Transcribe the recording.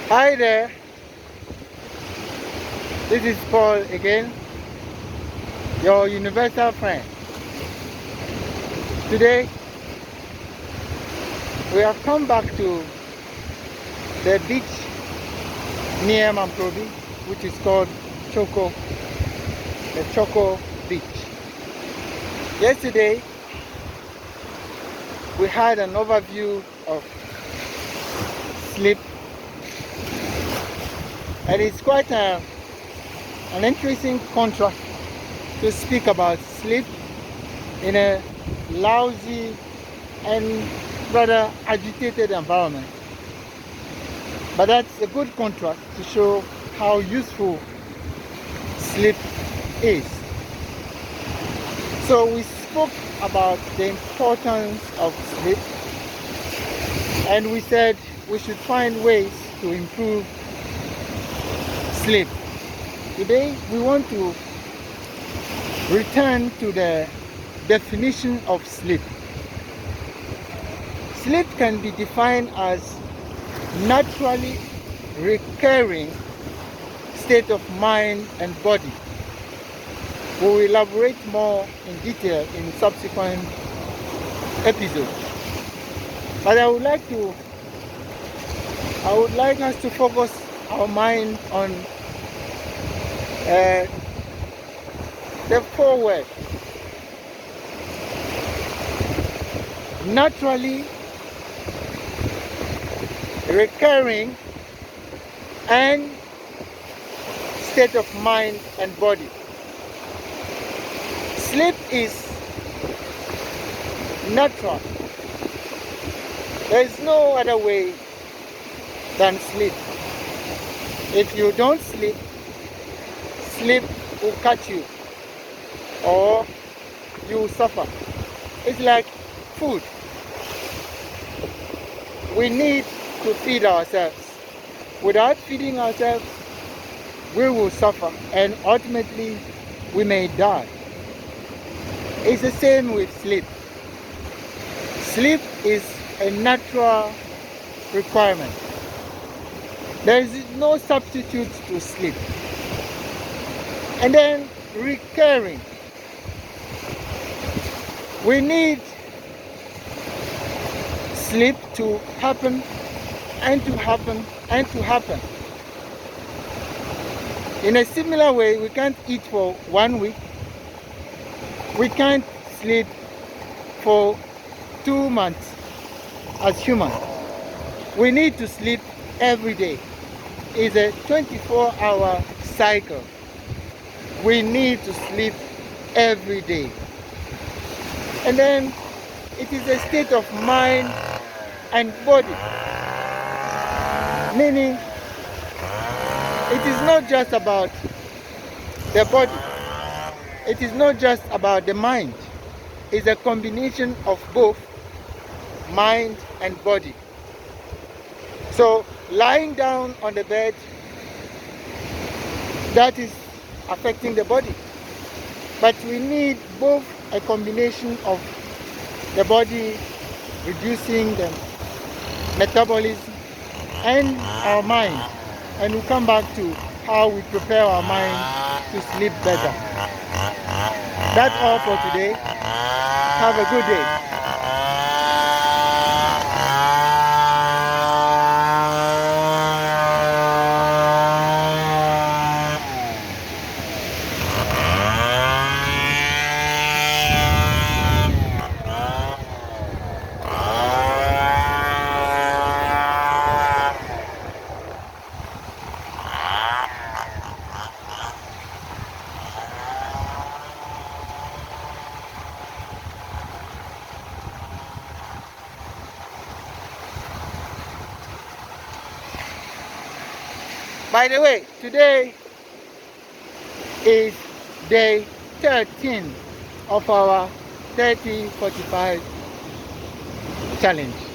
Hi there, this is Paul again, your universal friend. Today, we have come back to the beach near Mamprobi, which is called the Choco Beach. Yesterday, we had an overview of sleep, and it's quite an interesting contrast to speak about sleep in a lousy and rather agitated environment. But that's a good contrast to show how useful sleep is. So we spoke about the importance of sleep, and we said we should find ways to improve sleep. Today we want to return to the definition of sleep. Sleep can be defined as naturally recurring state of mind and body. We will elaborate more in detail in subsequent episodes. But I would like us to focus our mind on the four words: naturally recurring and state of mind and body. Sleep is natural. There is no other way than sleep. If you don't sleep, sleep will catch you or you will suffer. It's like food. We need to feed ourselves. Without feeding ourselves, we will suffer and ultimately we may die. It's the same with sleep. Sleep is a natural requirement. There is no substitute to sleep. And then recurring. We need sleep to happen and to happen and to happen. In a similar way, we can't eat for 1 week. We can't sleep for 2 months as humans. We need to sleep every day. It's a 24-hour cycle. We need to sleep every day. And then it is a state of mind and body. Meaning, it is not just about the body. It is not just about the mind. It's a combination of both mind and body. So lying down on the bed, that is affecting the body. But we need both a combination of the body reducing the metabolism and our mind. And we'll come back to how we prepare our mind to sleep better. That's all for today. Have a good day. By the way, today is day 13 of our 30-45 challenge.